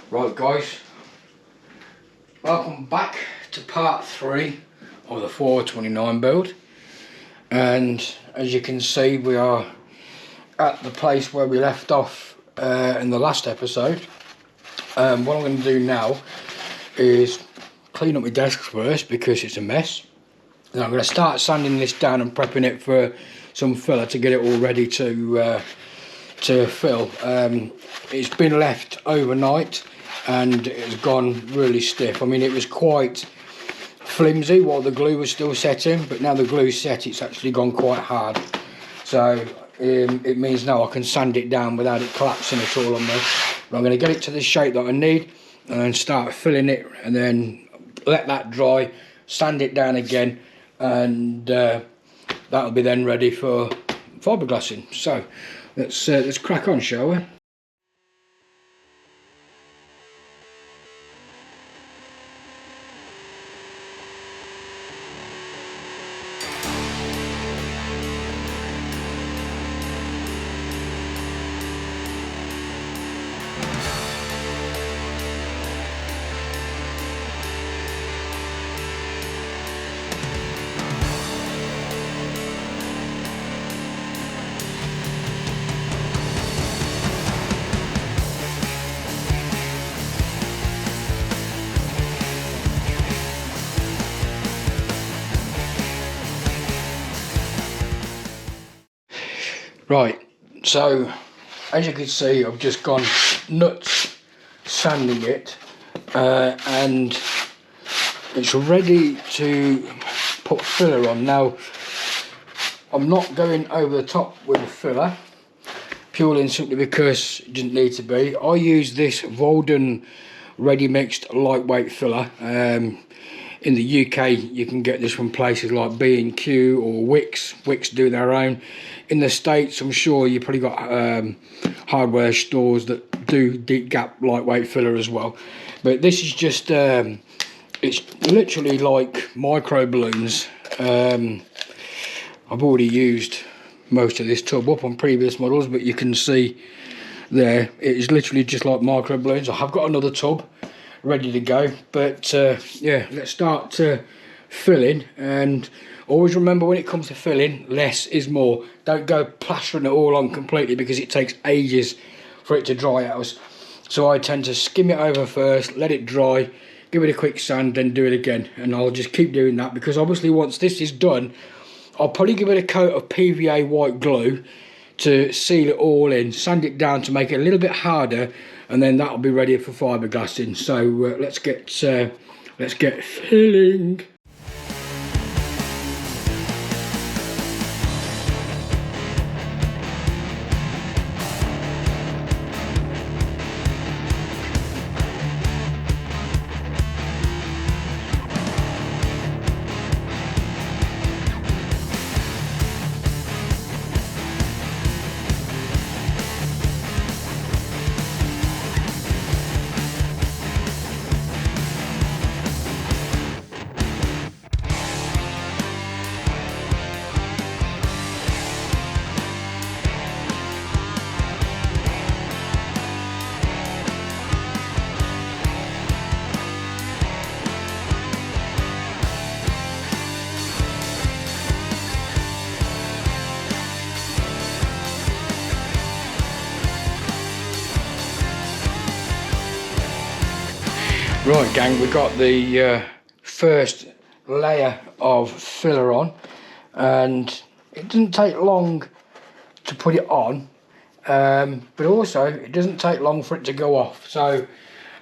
Right guys, welcome back to part 3 of the 429 build, and as you can see we are at the place where we left off in the last episode. What I'm going to do now is clean up my desk first because it's a mess, and I'm going to start sanding this down and prepping it for some filler to get it all ready to fill. It's been left overnight and it's gone really stiff. I mean, it was quite flimsy while the glue was still setting, but now the glue's set, it's actually gone quite hard. So it means now I can sand it down without it collapsing at all on me. But I'm going to get it to the shape that I need and then start filling it, and then let that dry, sand it down again, and that'll be then ready for fiberglassing. So let's crack on, shall we? Right, so as you can see, I've just gone nuts sanding it, and it's ready to put filler on. Now, I'm not going over the top with the filler, purely and simply because it didn't need to be. I use this Volden ready mixed lightweight filler. In the UK you can get this from places like B&Q or Wix. Wix do their own. In the States I'm sure you've probably got hardware stores that do deep gap lightweight filler as well. But this is just, it's literally like micro balloons. I've already used most of this tub up on previous models, but you can see there it is literally just like micro balloons. I have got another tub ready to go, but yeah, let's start filling. And always remember, when it comes to filling, less is more. Don't go plastering it all on completely because it takes ages for it to dry out. So I tend to skim it over first, let it dry, give it a quick sand, then do it again, and I'll just keep doing that, because obviously once this is done I'll probably give it a coat of PVA white glue to seal it all in, sand it down to make it a little bit harder, and then that'll be ready for fiberglassing. So let's get filling. Right gang, we've got the first layer of filler on, and it doesn't take long to put it on, but also it doesn't take long for it to go off. So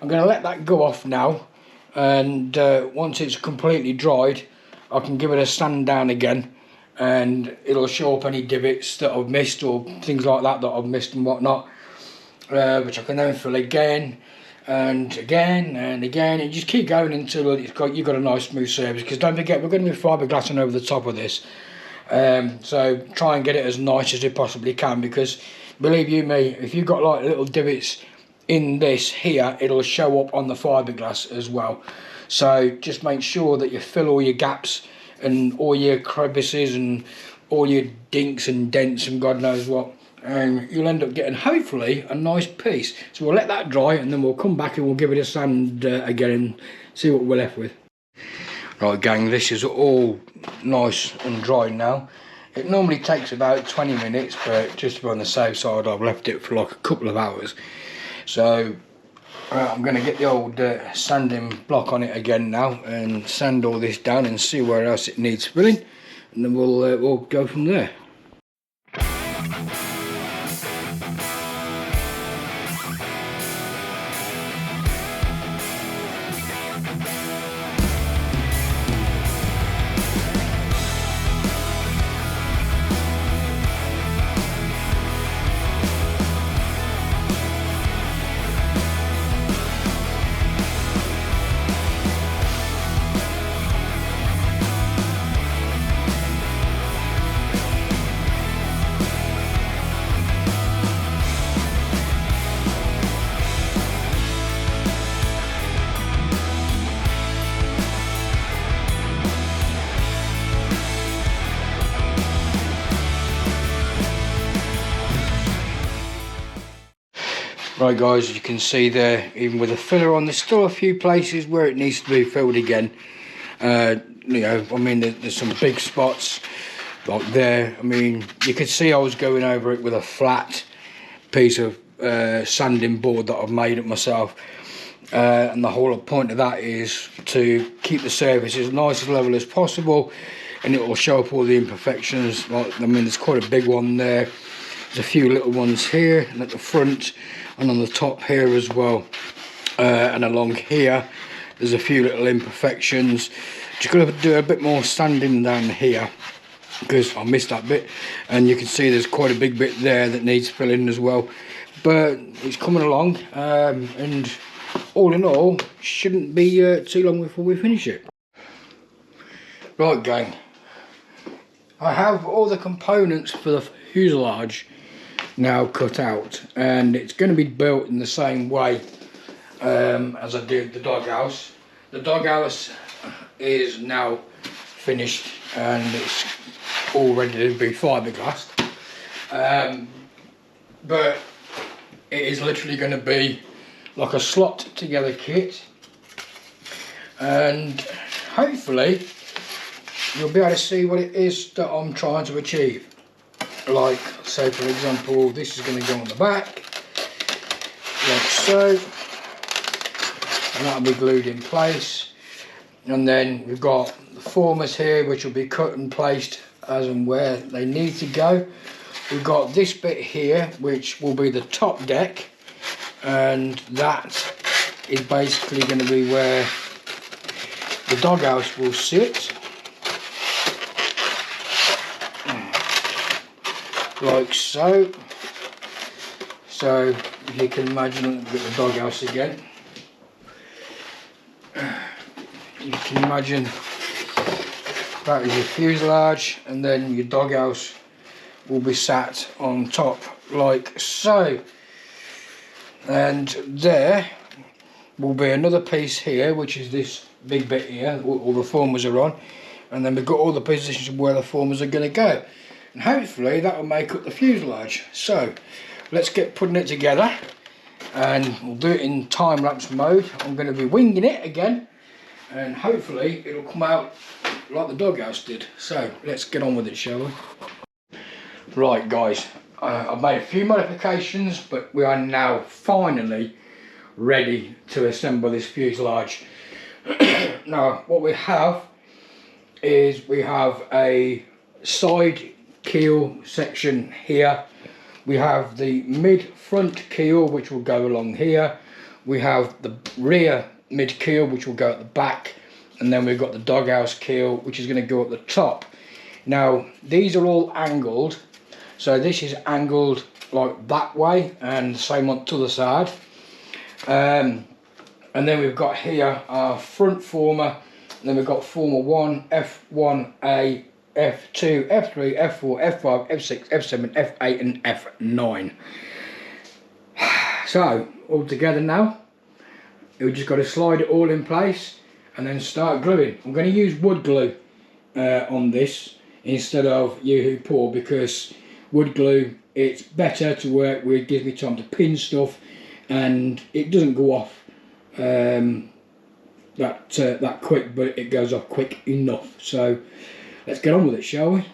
I'm going to let that go off now, and once it's completely dried I can give it a sand down again, and it'll show up any divots that I've missed or things like that I've missed and whatnot, which I can then fill again and again and again, and just keep going until you've got a nice smooth surface. Because don't forget, we're going to be fiberglassing over the top of this, so try and get it as nice as you possibly can, because believe you me, if you've got like little divots in this here, it'll show up on the fiberglass as well. So just make sure that you fill all your gaps and all your crevices and all your dinks and dents and God knows what, and you'll end up getting hopefully a nice piece. So we'll let that dry and then we'll come back and we'll give it a sand again and see what we're left with. Right gang, this is all nice and dry now. It normally takes about 20 minutes, but just to be on the safe side I've left it for like a couple of hours. So I'm going to get the old sanding block on it again now and sand all this down and see where else it needs filling, and then we'll go from there. Right guys, as you can see there, even with a filler on, there's still a few places where it needs to be filled again. You know, I mean, there's some big spots like there. I mean, you could see I was going over it with a flat piece of sanding board that I've made it myself. And the whole point of that is to keep the surface as nice as level as possible, and it will show up all the imperfections. Like, I mean, there's quite a big one there. There's a few little ones here and at the front and on the top here as well, and along here there's a few little imperfections. Just got to do a bit more sanding down here because I missed that bit, and you can see there's quite a big bit there that needs filling as well, but it's coming along, and all in all shouldn't be too long before we finish it. Right gang, I have all the components for the fuselage now cut out, and it's going to be built in the same way as I did the doghouse. The doghouse is now finished and it's all ready to be fiberglassed, but it is literally going to be like a slot together kit, and hopefully you'll be able to see what it is that I'm trying to achieve. Like, say for example, this is going to go on the back, like so, and that'll be glued in place. And then we've got the formers here, which will be cut and placed as and where they need to go. We've got this bit here, which will be the top deck, and that is basically going to be where the doghouse will sit. Like so. So if you can imagine the doghouse again, you can imagine that is your fuselage, and then your doghouse will be sat on top like so, and there will be another piece here, which is this big bit here, all the formers are on, and then we've got all the positions of where the formers are going to go. And hopefully that will make up the fuselage. So let's get putting it together, and we'll do it in time-lapse mode. I'm going to be winging it again, and hopefully it'll come out like the doghouse did. So let's get on with it, shall we? Right guys, I've made a few modifications, but we are now finally ready to assemble this fuselage. Now what we have is we have a side keel section here, we have the mid front keel which will go along here, we have the rear mid keel which will go at the back, and then we've got the doghouse keel which is going to go at the top. Now these are all angled, so this is angled like that way and the same on the other side, and then we've got here our front former, and then we've got former 1, F1A, F2, F3, F4, F5, F6, F7, F8 and F9. So all together now, we've just got to slide it all in place and then start gluing. I'm going to use wood glue on this instead of Yoo-Hoo Pour, because wood glue, it's better to work with, gives me time to pin stuff, and it doesn't go off that quick, but it goes off quick enough. So let's get on with it, shall we?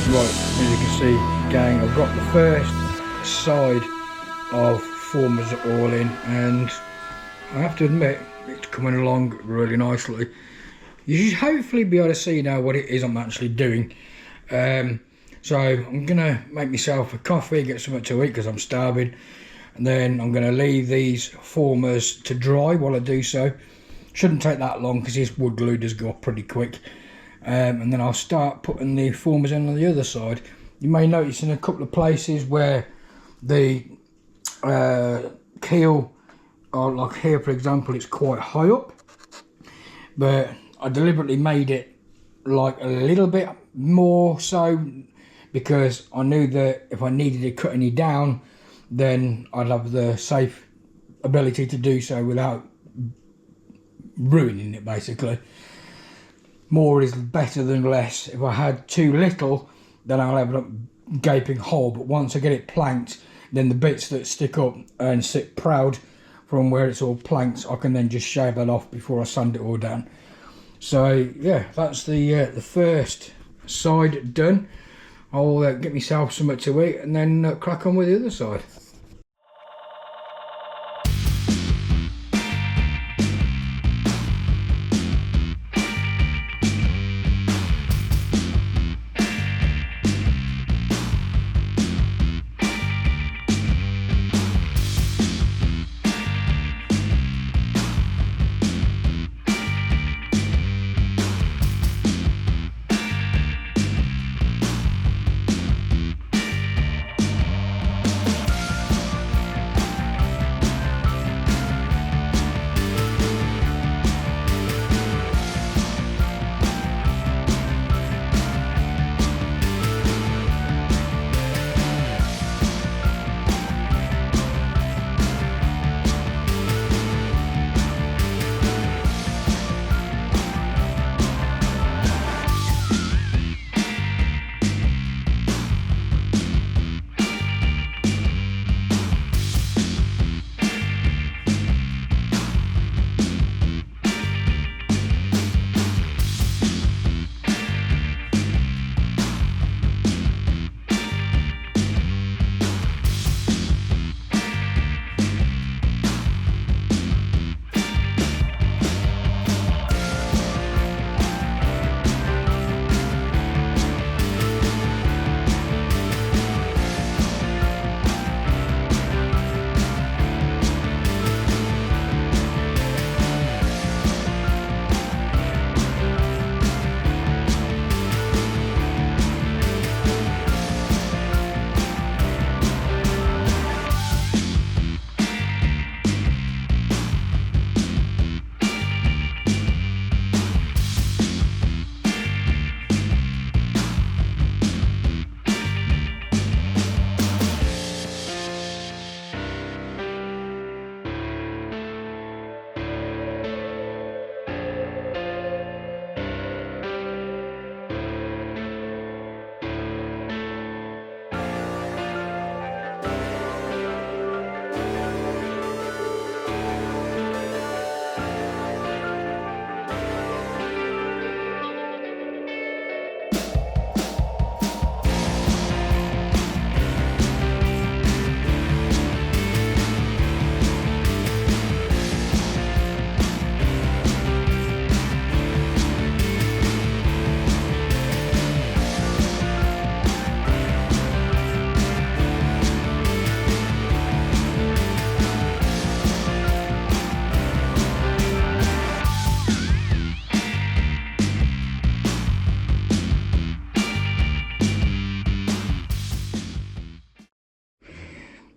Right, as you can see, gang, I've got the first side of formers all in, and I have to admit it's coming along really nicely. You should hopefully be able to see now what it is I'm actually doing. So I'm gonna make myself a coffee, get something to eat because I'm starving, and then I'm gonna leave these formers to dry while I do so. Shouldn't take that long because this wood glue does go off pretty quick. And then I'll start putting the formers in on the other side. You may notice in a couple of places where the keel, or like here for example, it's quite high up, but I deliberately made it like a little bit more so because I knew that if I needed to cut any down, then I'd have the safe ability to do so without ruining it, basically. More is better than less. If I had too little, then I'll end up gaping hole, but once I get it planked, then the bits that stick up and sit proud from where it's all planked, I can then just shave that off before I sand it all down. So yeah, that's the first side done. I'll get myself something to eat and then crack on with the other side.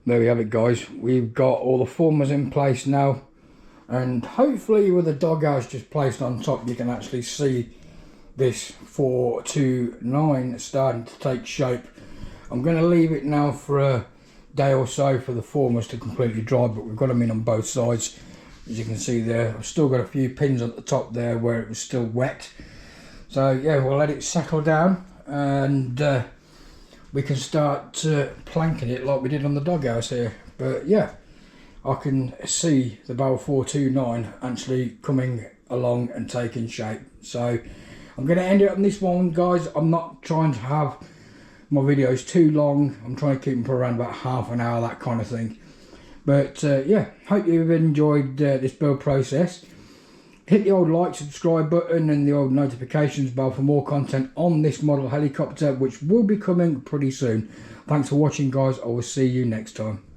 There we have it, guys. We've got all the formers in place now, and hopefully with the doghouse just placed on top, you can actually see this 429 starting to take shape. I'm going to leave it now for a day or so for the formers to completely dry, but we've got them in on both sides, as you can see there. I've still got a few pins at the top there where it was still wet, so yeah, we'll let it settle down and we can start planking it like we did on the doghouse here. But yeah, I can see the barrel 429 actually coming along and taking shape. So I'm going to end it on this one, guys. I'm not trying to have my videos too long. I'm trying to keep them for around about half an hour, that kind of thing. But yeah, hope you've enjoyed this build process. Hit the old like, subscribe button and the old notifications bell for more content on this model helicopter, which will be coming pretty soon. Thanks for watching, guys. I will see you next time.